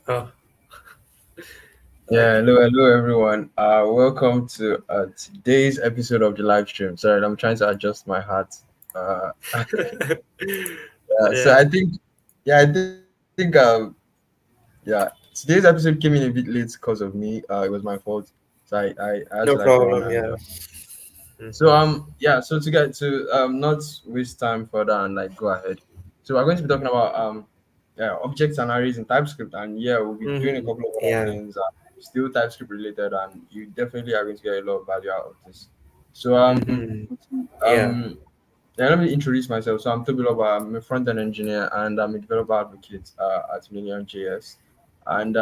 Oh, Yeah, okay. hello everyone. Welcome to today's episode of the live stream. Sorry, I'm trying to adjust my hat. Uh, so Yeah, I think, yeah, today's episode came in a bit late because of me. It was my fault. So I had to no like run problem. and Yeah. so Mm-hmm. so to get to not waste time further and like go ahead. So we're going to be talking about objects and arrays in TypeScript, and yeah, we'll be doing a Mm-hmm. couple of other Yeah. things still TypeScript related, and you definitely are going to get a lot of value out of this. So Mm-hmm. Yeah. um yeah, let me introduce myself. So I'm Tobiloba. I'm a front-end engineer and I'm a developer advocate at Million JS. And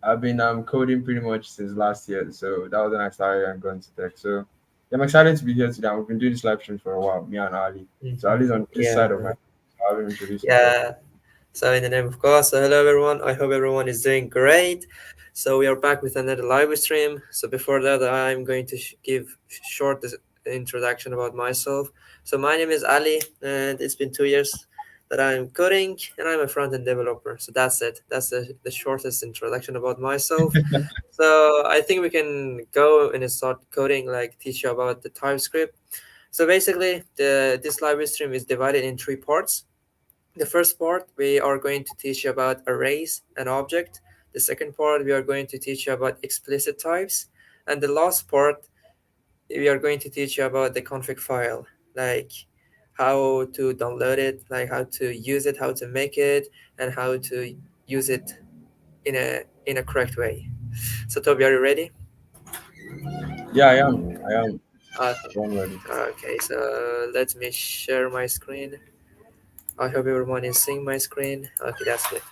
I've been coding pretty much since last year. So that was when I started and going to tech. So yeah, I'm excited to be here today. We've been doing this live stream for a while, me and Ali. So Ali's Mm-hmm. on this side of my Yeah. so I'll introduce himself. Yeah. So in the name of God, so hello everyone. I hope everyone is doing great. So we are back with another live stream. So before that, I'm going to give short introduction about myself. So my name is Ali, and it's been 2 years that I'm coding, and I'm a front-end developer. So that's it. That's the shortest introduction about myself. So I think we can go and start coding, like teach you about the TypeScript. So basically, the this live stream is divided in three parts. The first part, we are going to teach you about arrays and object. The second part, we are going to teach you about explicit types. And the last part, we are going to teach you about the config file, like how to download it, like how to use it, how to make it, and how to use it in a correct way. So Toby, are you ready? Yeah, I am. I am Okay. born ready. Okay, so let me share my screen. I hope everyone is seeing my screen. Okay, that's good.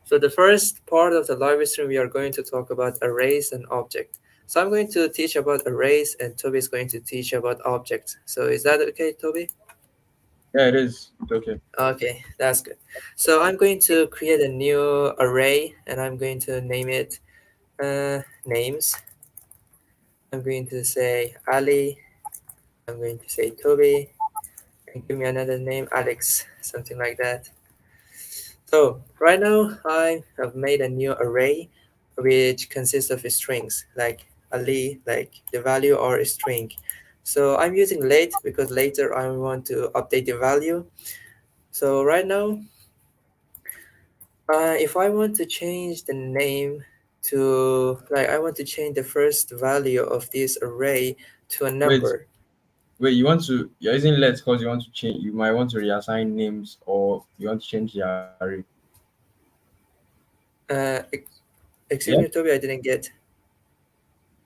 So the first part of the live stream, we are going to talk about arrays and object. So I'm going to teach about arrays and Toby is going to teach about objects. So is that okay, Toby? Yeah, it is. It's okay. Okay, that's good. So I'm going to create a new array and I'm going to name it names. I'm going to say Ali. I'm going to say Toby and give me another name, Alex, something like that. So right now I have made a new array which consists of strings like Ali, like the value or a string. So I'm using late because later I want to update the value. So right now, if I want to change the name to like I want to change the first value of this array to a Wait, number. you're using let because you want to change, you might want to reassign names or you want to change the array. Uh, ex- Yeah. Excuse me, Toby, I didn't get.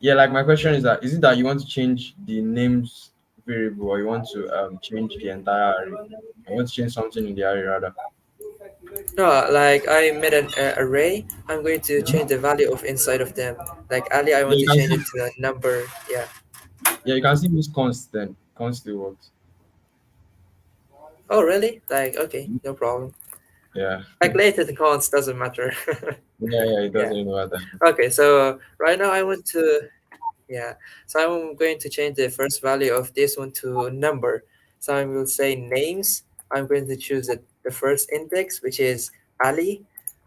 Yeah, like my question is that is it that you want to change the names variable or you want to change the entire array? You want to change something in the array rather. No, like I made an array. I'm going to change the value of inside of them. Like Ali, I Yeah, want you to can change see it to a number. Yeah. yeah, you can see use const then. Const still works. Oh, really? Like, okay, no problem. Yeah. Like later the counts doesn't matter. Yeah, it Yeah. doesn't really matter. Okay, so right now I want to, yeah. So I'm going to change the first value of this one to number. So I will say names. I'm going to choose the first index, which is Ali.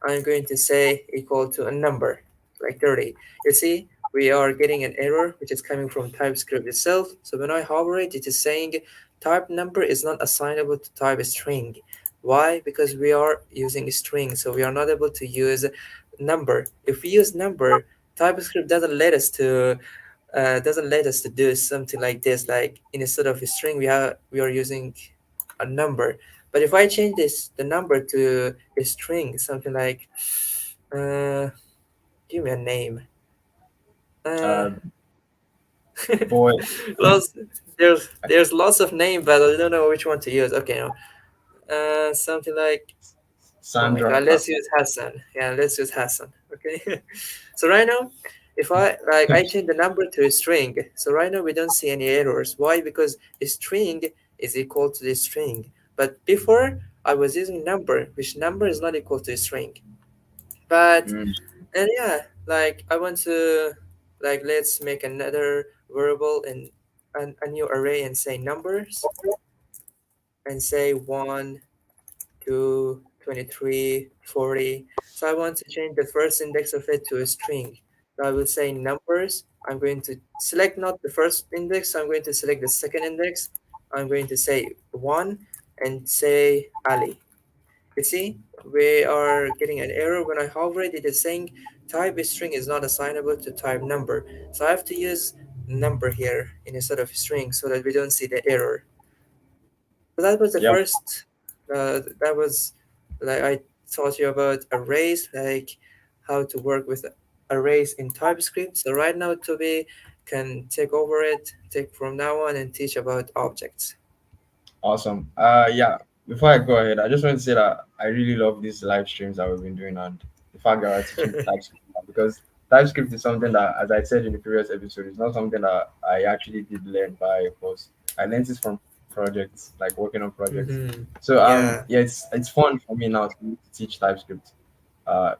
I'm going to say equal to a number, like 30. You see, we are getting an error, which is coming from TypeScript itself. So when I hover it, it is saying type number is not assignable to type string. Why? Because we are using string, so we are not able to use number. If we use number, TypeScript doesn't let us to do something like this. Like instead of a string, we are using a number. But if I change this the number to a string, something like uh, give me a name. Uh, Uh boy lots, there's lots of name, but I don't know which one to use. Okay, no. Something like oh my Sandra. god, let's use Hassan. Yeah, let's use Hassan. Okay. So right now, if I change the number to a string, so right now we don't see any errors. Why? Because a string is equal to the string. But before I was using number, which number is not equal to a string. But Mm. and yeah, like I want to like let's make another variable and a new array and say numbers and say 1, 2, 23, 40. So I want to change the first index of it to a string. So I will say numbers. I'm going to select not the first index, I'm going to select the second index. I'm going to say 1 and say Ali. You see, we are getting an error when I hover it. It is saying type string is not assignable to type number. So I have to use number here instead of string so that we don't see the error. So that was the Yep. first. That was like I taught you about arrays, like how to work with arrays in TypeScript. So right now, Toby can take over it, take from now on, and teach about objects. Awesome. Yeah. Before I go ahead, I just want to say that I really love these live streams that we've been doing and the fact that we're teaching TypeScript because TypeScript is something that, as I said in the previous episode, is not something that I actually did learn by force. I learned this from projects, like working on projects. Mm-hmm. So Yeah, yeah, it's fun for me now to teach TypeScript uh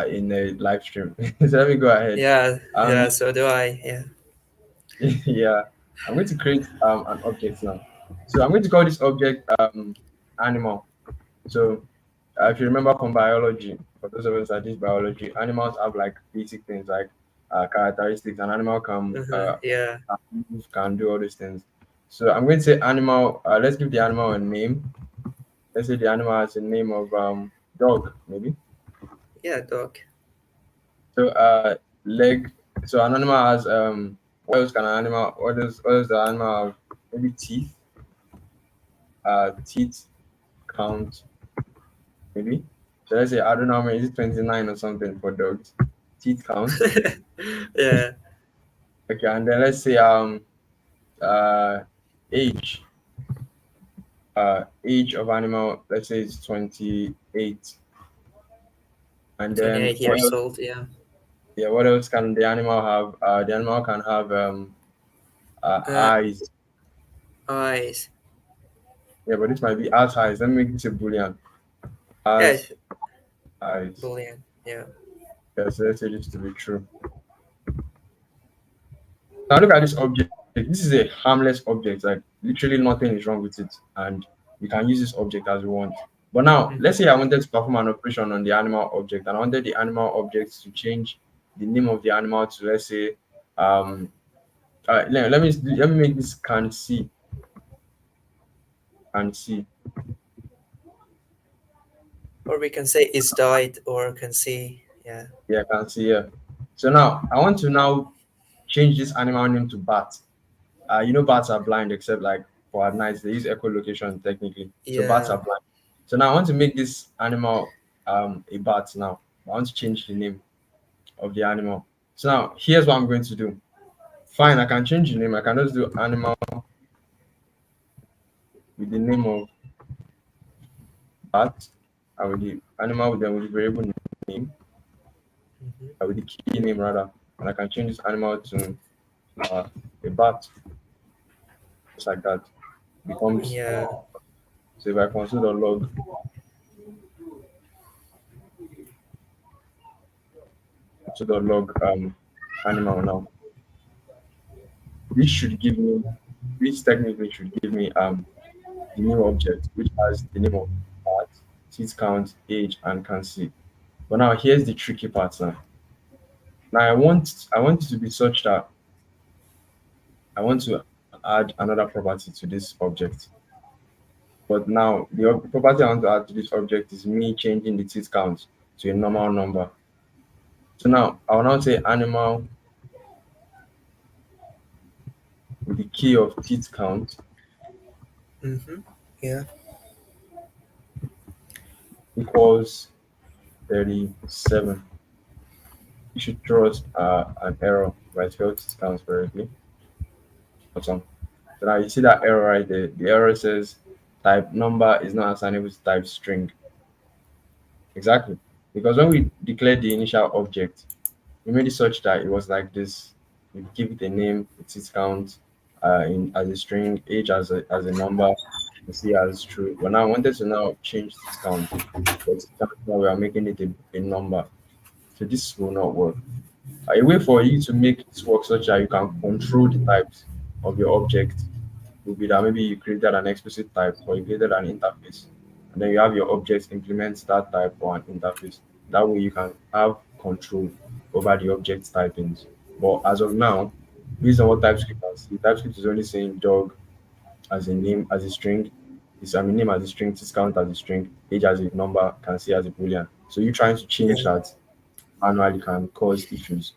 in a live stream. So let me go ahead. yeah, Um yeah. So do I. Yeah. yeah, I'm going to create an object now. So I'm going to call this object animal. So if you remember from biology, for those of us that did biology, animals have like basic things like characteristics. An animal Yeah. can move, can do all these things. So I'm going to say animal. Let's give the animal a name. Let's say the animal has a name of dog, maybe. Yeah. Dog. So leg. So an animal has what else can an animal? What does the animal have? Maybe teeth. Teeth count maybe. So let's say I don't know how many. Is it 29 or something for dogs? Teeth count. Yeah. Okay, and then let's say uh age. Age of animal. Let's say it's 28. And then 28 what years else? old. Yeah. Yeah, what else can the animal have? The animal can have Uh, eyes. eyes. Yeah, but this might be as eyes. Let me make this a boolean. Yeah. As eyes. Boolean. Yeah. Yeah, so let's say this to be true. Now look at this object. This is a harmless object. Like literally nothing is wrong with it, and we can use this object as we want. But now let's say I Mm-hmm. wanted to perform an operation on the animal object, and I wanted the animal object to change the name of the animal to let's say um let me make this can see. Or we can say is died or can see. Yeah. Yeah, can see here. So now I want to now change this animal name to bat. Bats are blind except like for at night they use echolocation technically. So bats are Yeah. blind. So now I want to make this animal a bat now. I want to change the name of the animal. So now here's what I'm going to do. Fine, I can change the name. I can just do animal with the name of bat. I will the animal with the variable name. Mm-hmm. With the key name rather. And I can change this animal to a bat. Just like that. Becomes Yeah. so if I console the log to the log animal now. This should give me this technically should give me the new object which has the name of part, seat count, age, and can see. But now here's the tricky part now. Now I want it to be such that I want to add another property to this object. But now the property I want to add to this object is me changing the teeth count to a normal number. So now I will now say animal with the key of teeth count Mm-hmm. Yeah. equals 37. You should throw us an error if I spelled teeth count correctly. Awesome. So now you see that error right there. The error says type number is not assignable to type string. Exactly. Because when we declared the initial object, we made it such that it was like this. We give it a name, its count in as a string, age as a number, and see as true. But now I wanted to now change this count. But now we are making it a number. So this will not work. A way for you to make this work such that you can control the types of your object would be that maybe you created an explicit type or you created an interface. And then you have your objects implement that type or an interface. That way you can have control over the object typings. But as of now, based on what TypeScript can see, TypeScript is only saying dog as a name, as a string. It's I mean name as a string, discount as a string, age as a number, can see as a boolean. So you trying to change Yeah, that manually can cause issues.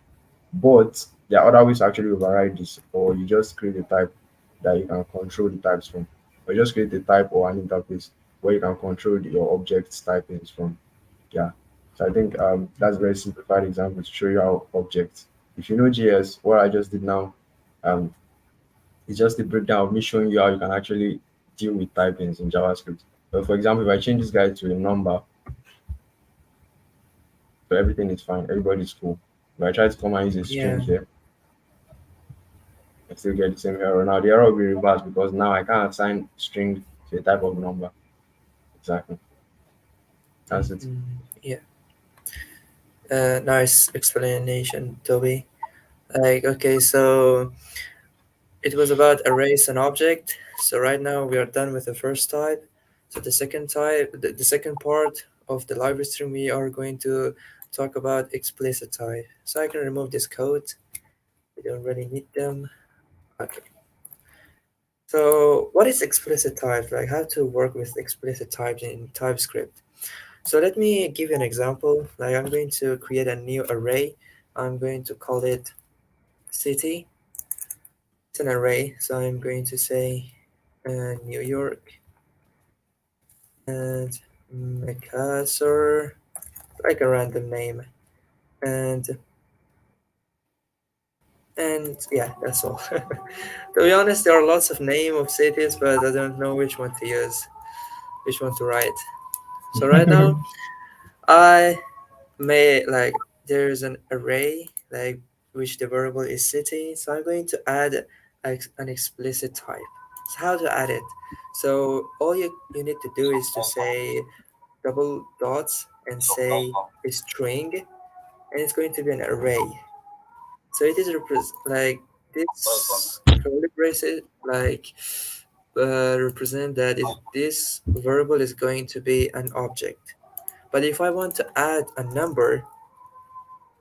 But there are other ways to actually override this, or you just create a type that you can control the types from, or you just create a type or an interface where you can control your objects typings from. Yeah. So I think that's a very simplified example to show you how objects. If you know JS, what I just did now, um, is just a breakdown of me showing you how you can actually deal with typings in JavaScript. So for example, if I change this guy to a number, so everything is fine, everybody's cool. If I try to come and use a string yeah. here, I still get the same error. Now the error will be reversed because now I can't assign string to a type of number. Exactly. That's it. Yeah. Nice explanation, Toby. Like, okay, so it was about arrays and object. So right now we are done with the first type. So the second type, the second part of the library stream, we are going to talk about explicit type. So I can remove this code. We don't really need them. Okay. So what is explicit type? Like how to work with explicit types in TypeScript. So let me give you an example. Like I'm going to create a new array. I'm going to call it city. It's an array. So I'm going to say New York and Macassar, like a random name. And yeah, that's all. To be honest, there are lots of name of cities, but I don't know which one to use, which one to write. So right now, I may like there's an array like which the variable is city. So I'm going to add an explicit type. So how to add it? So all you need to do is to say double dots and say a string, and it's going to be an array. So it is like this curly braces like represent that this variable is going to be an object. But if I want to add a number,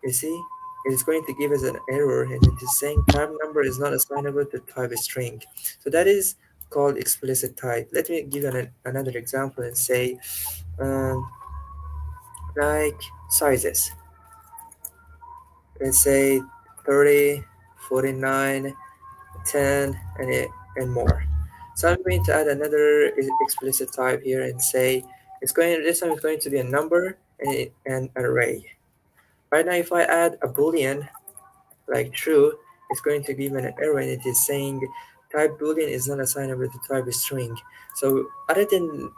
you see, it's going to give us an error, and it is saying type number is not assignable to type string. So that is called explicit type. Let me give you another example and say um, like sizes. Let's say 30, 49, 10, and more. So I'm going to add another explicit type here and say this time it's going to be a number and an array. Right now, if I add a boolean like true, it's going to give me an error, and it is saying type boolean is not assignable to type string. So other than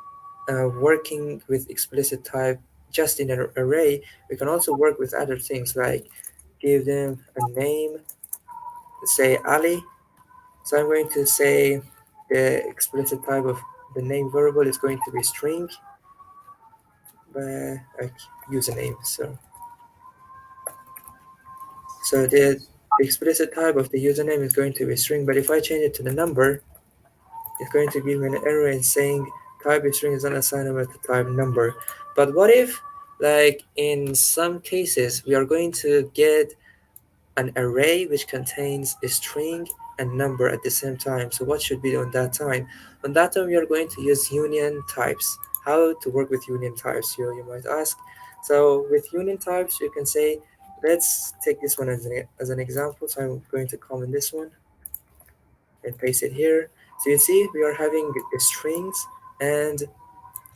working with explicit type just in an array, we can also work with other things like give them a name, say Ali. So I'm going to say the explicit type of the name variable is going to be string, like username. So the explicit type of the username is going to be string, but if I change it to the number, it's going to give me an error and saying type of string is not assignable to type number. But what if, like in some cases, we are going to get an array which contains a string and number at the same time. So what should be on that time? On that time, we are going to use union types. How to work with union types, you might ask. So with union types, you can say, let's take this one as an example. So I'm going to comment this one and paste it here. So you see, we are having strings and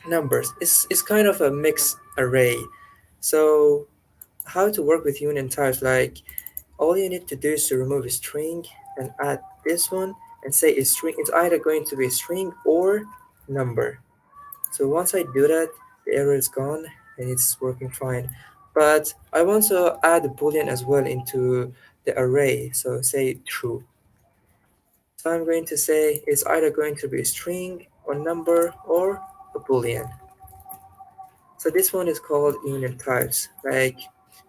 numbers. It's kind of a mixed array. So how to work with union types? Like all you need to do is to remove a string and add this one and say a string. It's either going to be a string or number. So once I do that, the error is gone and it's working fine. But I want to add a boolean as well into the array. So say true. So I'm going to say it's either going to be a string or number or a boolean. So this one is called union types. Like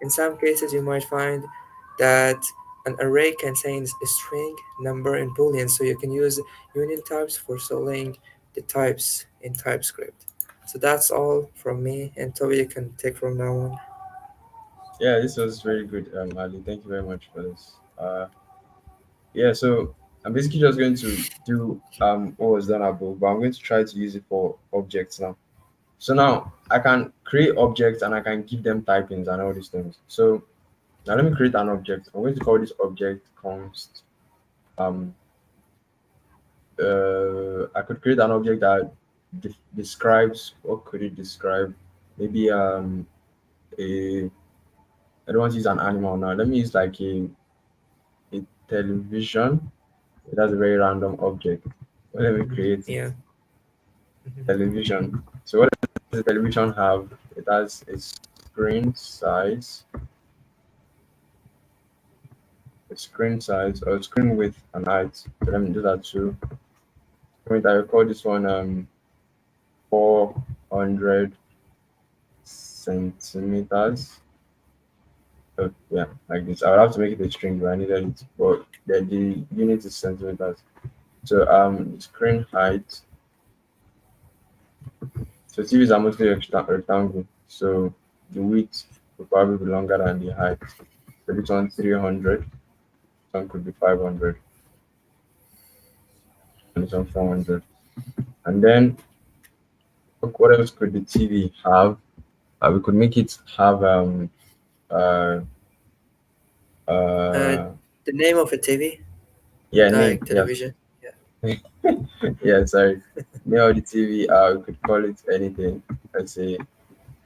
in some cases you might find that an array contains a string, number, and boolean. So you can use union types for solving the types in TypeScript. So that's all from me, and Toby, you can take from now on. Yeah, this was very good, Ali. Thank you very much for this. Yeah, so I'm basically just going to do what was done above, but I'm going to try to use it for objects now. So now I can create objects and I can give them typings and all these things. So now let me create an object. I'm going to call this object const. Um, I could create an object that describes, what could it describe? Maybe a I don't want to use an animal now. Let me use like a television. That's a very random object. Well, let me create it. Yeah. Mhm. Television. So what does the television have? It has a screen size or screen width and height. So let me do that too. Wait, I call this one 400 centimeters. Oh, yeah, like this. I would have to make it a string, but I needed it. But the unit is centimeters. So screen height. So TVs are mostly rectangle. So the width will probably be longer than the height. So this one 300. This one could be 500. And this one 400. And then what else could the TV have? We could make it have uh Uh, uh the name of a TV, yeah, name, like yes. television. Yeah. Yeah, sorry. Name of the TV, we could call it anything. Let's say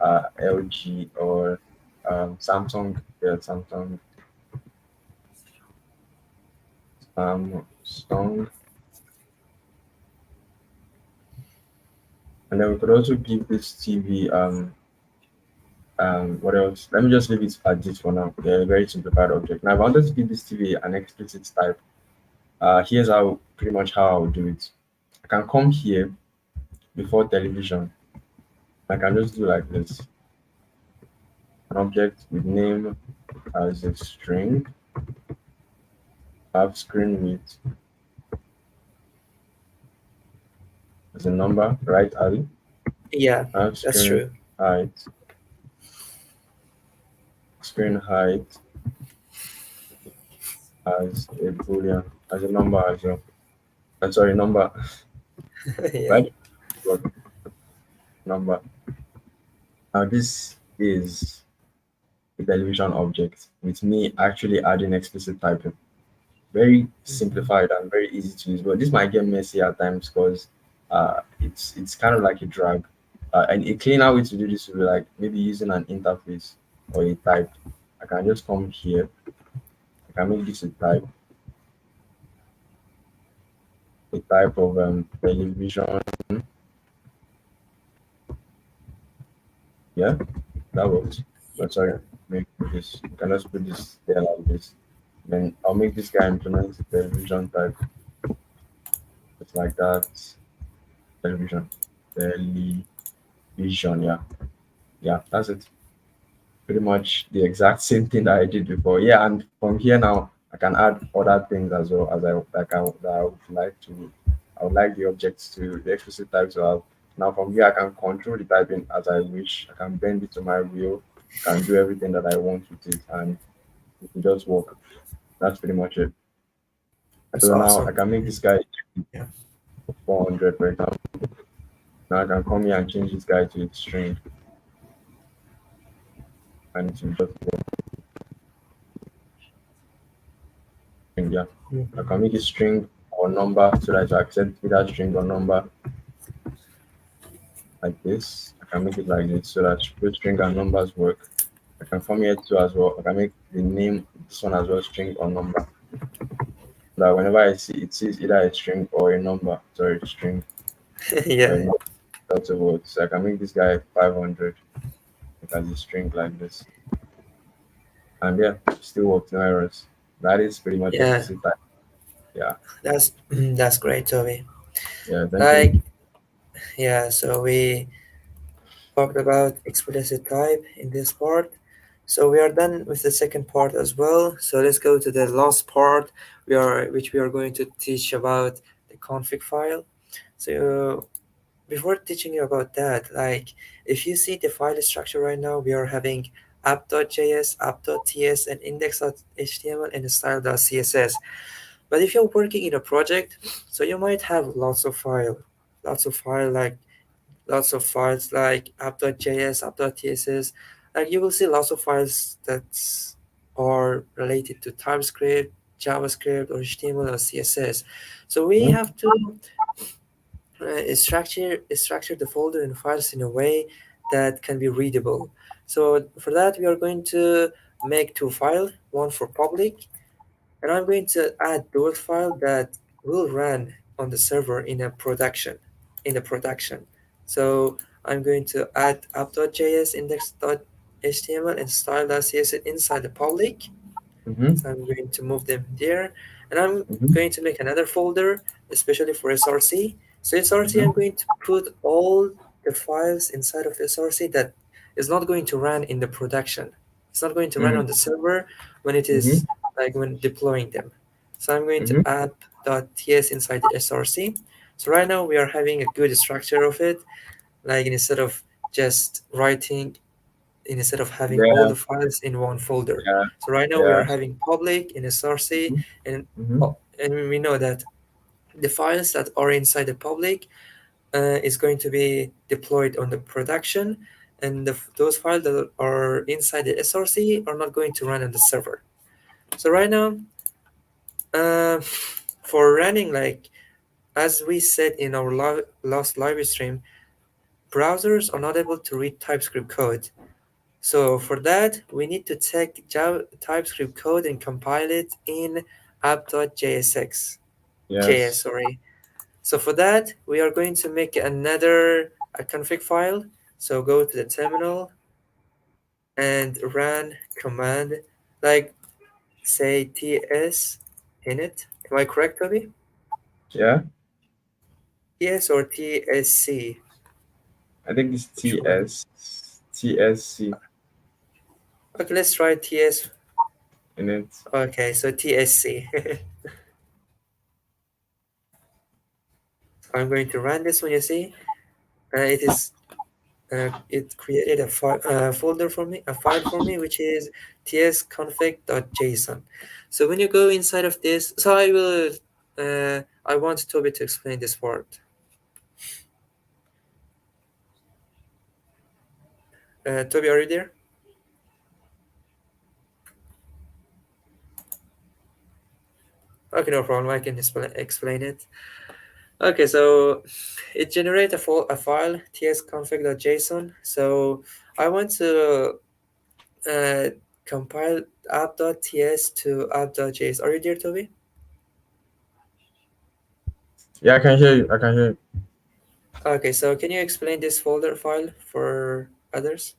LG or Samsung. Yeah, Samsung. And then we could also give this TV what else? Let me just leave it at this for now. Yeah, a very simplified object. Now if I wanted to give this TV an explicit type, here's how pretty much how I would do it. I can come here before television. I can just do like this. An object with name as a string, have screen width as a number, right, Ali? Yeah, Have that's screen true. height, screen height as a boolean, as a number as well. Sorry, number, Yeah. right? What number? Now this is a television object with me actually adding explicit typing. Very Mhm. simplified and very easy to use, but this might get messy at times because it's kind of like a drag. And a cleaner way to do this would be like maybe using an interface or a type. I can just come here. I can make this a type of television. Yeah, that works. But sorry, Yeah. make this. You can just put this there like this. Then I'll make this guy implement the television type just like that. Television, television. Yeah, yeah, that's it. Pretty much the exact same thing that I did before. Yeah, and from here now I can add other things as well as that I would like to. I would like the objects to the explicit type to have. Now from here I can control the typing as I wish. I can bend it to my will. I can do everything that I want with it, and it will just work. That's pretty much it. That's So now I awesome. can make this guy Yeah. 400 for example. Now I can come here and change this guy to a string, and it will just yeah. I Mhm. can make a string or number so that I accept either string or number like this. I can make it like this so that both string and numbers work. I can form here too as well. I can make the name this one as well string or number. So that whenever I see it sees either a string or a number, sorry, string or a Yeah. number that's a word. So I can make this guy 500 as a string like this. And yeah, still works, no errors. That is pretty much Yeah. explicit type. Yeah, That's that's great, Toby. yeah, thank you. Like, yeah. So we talked about explicit type in this part. So we are done with the second part as well. So let's go to the last part which we are going to teach about the config file. So before teaching you about that, like if you see the file structure right now, we are having app.js, app.ts, and index.html and style.css. But if you're working in a project, so you might have lots of file like lots of files like app.js, app.tss. Like you will see lots of files that are related to Typescript, JavaScript, or HTML or CSS. So we Mhm. have to structure the folder and files in a way that can be readable. So for that, we are going to make two files, one for public, and I'm going to add those file that will run on the server in the production. So I'm going to add app.js, index.html, and style.css inside the public. Mhm. So I'm going to move them there, and I'm Mhm. going to make another folder, especially for SRC. So SRC, I'm Mhm. going to put all the files inside of SRC that is not going to run in the production. It's not going to run Mhm. on the server when it is Mhm. like when deploying them. So I'm going to Mhm. app.ts inside the SRC. So right now we are having a good structure of it. Like just writing instead of having all Yeah. the files in one folder. Yeah. So right now we are Yeah. having public in SRC, Mhm. and Mhm. and we know that the files that are inside the public is going to be deployed on the production, and those files that are inside the SRC are not going to run on the server. So right now, uh, for running, like as we said in our last live stream, browsers are not able to read TypeScript code. So for that, we need to take TypeScript code and compile it in app.jsx, JS, Yes. sorry. So for that, we are going to make another a config file. So go to the terminal and run command like say ts init. Am I correct, Toby? Yeah. Ts or tsc? I think it's Which one? TSC Okay, let's try ts. in it. Okay, so tsc. I'm going to run this one, you see. It created folder for me, a file for me, which is tsconfig.json. So when you go inside of this, so I want Toby to explain this part. Toby, are you there? Okay, no problem. I can explain it. Okay, so it generates a file tsconfig.json. So I want to uh, compile app.ts to app.js. Are you there, Toby? Yeah, I can hear you. I can hear you. Okay, so can you explain this folder file for others?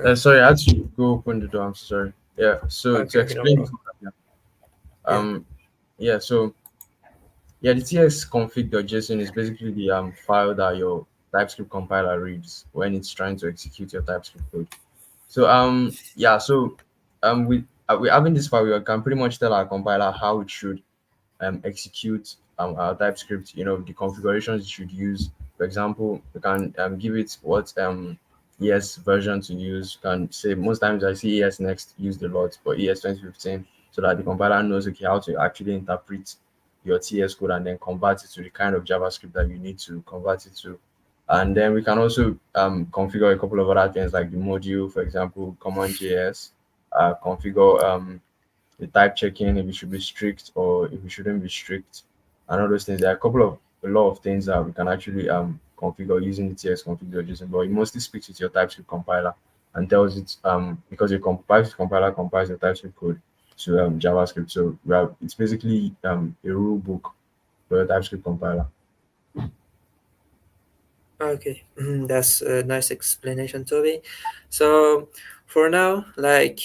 Uh, Sorry, I had to go open the door. I'm sorry. Yeah. So to okay, no explain the problem. program, yeah. Yeah. Yeah. So yeah, the tsconfig.json is basically the file that your TypeScript compiler reads when it's trying to execute your TypeScript code. So yeah. So we having this file, we can pretty much tell our compiler how it should execute our TypeScript, the configurations you should use. For example, you can give it what ES version to use. You can say most times I see ES next used a lot, but ES 2015, so that the compiler knows okay how to actually interpret your TS code and then convert it to the kind of JavaScript that you need to convert it to. And then we can also configure a couple of other things like the module, for example, CommonJS, configure the type checking, if it should be strict or if it shouldn't be strict, and all those things. There are a lot of things that we can actually configure using the TS configure using, but it mostly speaks with your TypeScript compiler and tells it because your compiler compiles your TypeScript code to JavaScript. So it's basically a rule book for your TypeScript compiler. Okay, that's a nice explanation, Toby. So for now, like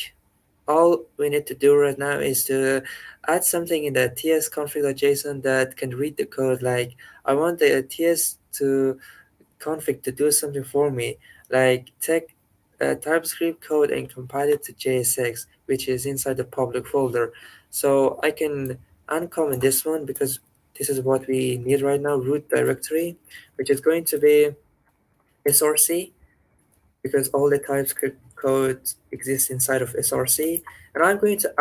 all we need to do right now is to add something in the tsconfig.json that can read the code. Like I want the ts to config to do something for me, like take TypeScript code and compile it to JSX, which is inside the public folder. So I can uncomment this one because this is what we need right now, root directory, which is going to be src because all the TypeScript code exists inside of src. And I'm going to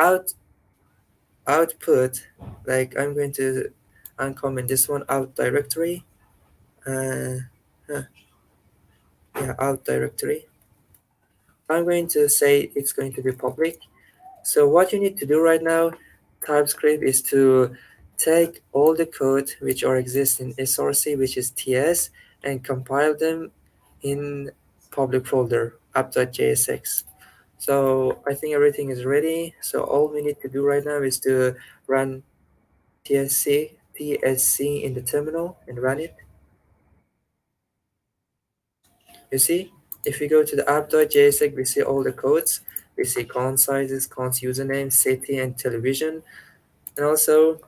output, like I'm going to uncomment this one, out directory. Uh, huh, yeah, out directory. I'm going to say it's going to be public. So what you need to do right now, TypeScript, is to take all the code which are exist in src, which is ts, and compile them in public folder app.jsx. So I think everything is ready. So all we need to do right now is to run tsc in the terminal and run it. You see, if we go to the app.jsx, we see all the codes. We see count sizes, count username, city, and television. And also,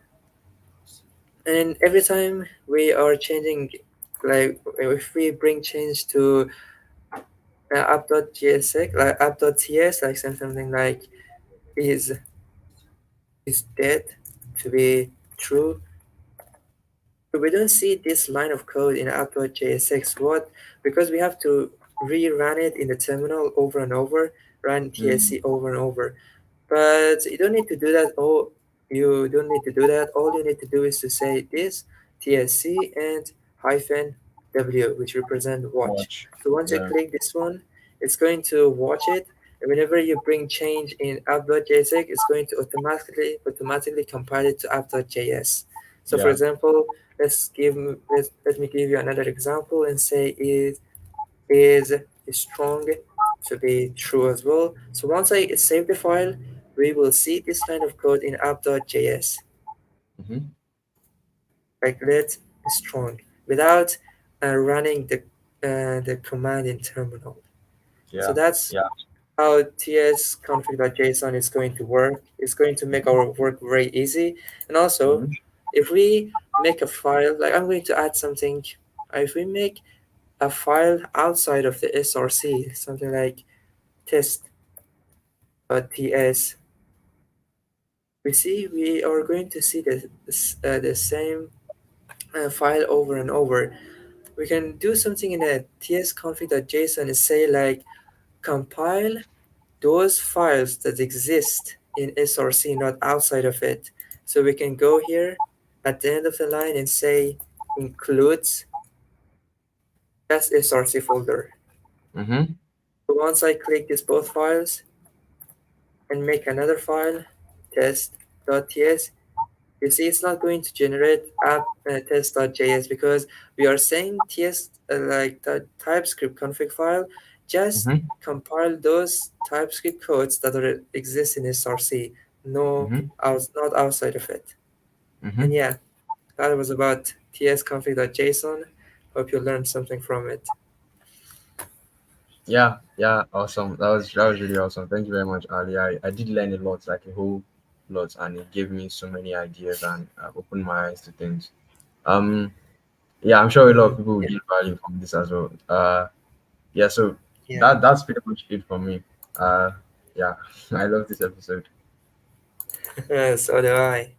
and every time we are changing, like if we bring change to app.jsx, like app.ts, like something like is is dead to be true. So we don't see this line of code in app.jsx. What? Because we have to rerun it in the terminal over and over, run Mm. tsc over and over. But you don't need to do that. Oh, you don't need to do that. All you need to do is to say this tsc and hyphen w, which represent watch. Watch. So once you Yeah. click this one, it's going to watch it. And whenever you bring change in app.jsx, it's going to automatically compile it to app.js. So for Yeah. example, let me give you another example and say is strong to be true as well. So once I save the file, we will see this line of code in app.js, Mm-hmm. like let strong, without running the command in terminal. So Yeah. that's Yeah. how tsconfig.json is going to work. It's going to make our work very easy. And also, Mm-hmm. if we make a file, like I'm going to add something, if we make a file outside of the src, something like test.ts, we see we are going to see the same file over and over. We can do something in a tsconfig.json and say like compile those files that exist in src, not outside of it. So we can go here at the end of the line and say includes test src folder. Mm-hmm. So once I click these both files and make another file, test.ts, you see it's not going to generate app test.js because we are saying ts like the TypeScript config file, just Mm-hmm. compile those TypeScript codes that are exist in src, no Mm-hmm. not outside of it. And Mm-hmm. yeah, that was about tsconfig.json. Hope you learned something from it. Yeah. Yeah. Awesome. That was really awesome. Thank you very much, Ali. I did learn a lot, like a whole lot, and it gave me so many ideas and opened my eyes to things. Um. Yeah, I'm sure a lot of people will Yeah, get value from this as well. Yeah. So yeah. that's pretty much it for me. Uh. Yeah. I love this episode. So do I.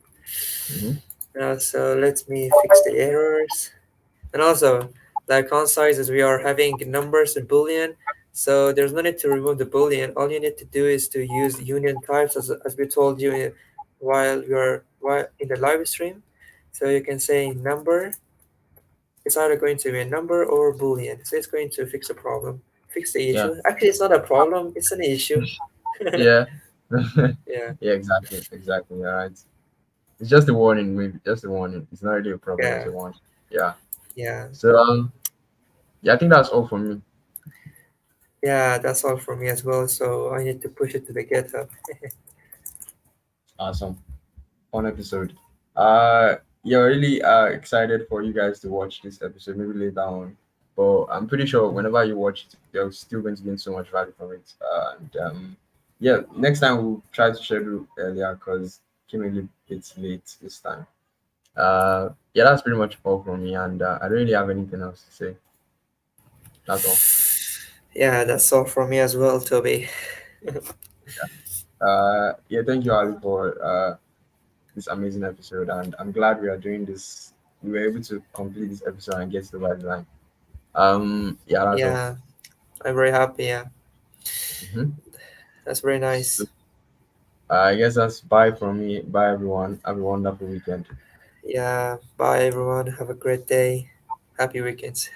Mm-hmm. So let me fix the errors. And also, the account size is we are having numbers and boolean, so there's no need to remove the boolean. All you need to do is to use union types as we told you while in the live stream. So you can say number. It's either going to be a number or boolean. So it's going to fix a problem, fix the Yeah. issue. Actually, it's not a problem. It's an issue. Yeah. Yeah, Yeah. Exactly. Exactly. All right. It's just a warning, maybe just a warning. It's not really a problem. It's yeah, a warning. Yeah. yeah, So yeah, I think that's all for me. yeah. That's all for me as well. So I need to push it to the GitHub. Awesome. Fun episode. Yeah, really excited for you guys to watch this episode maybe later on. But I'm pretty sure whenever you watch it, you're still going to gain so much value from it. And yeah, next time we'll try to schedule earlier because came a little bit late this time. Yeah, that's pretty much all from me, and I don't really have anything else to say. That's all. Yeah, that's all from me as well, Toby. Yeah, thank you, Ali, for this amazing episode, and I'm glad we are doing this. We were able to complete this episode and get to the right line. Yeah, that's all. Yeah, I'm very happy. Yeah, Hmm. that's very So, nice. I guess that's bye from me. Bye, everyone. Have a wonderful weekend. Yeah, bye everyone. Have a great day. Happy weekends.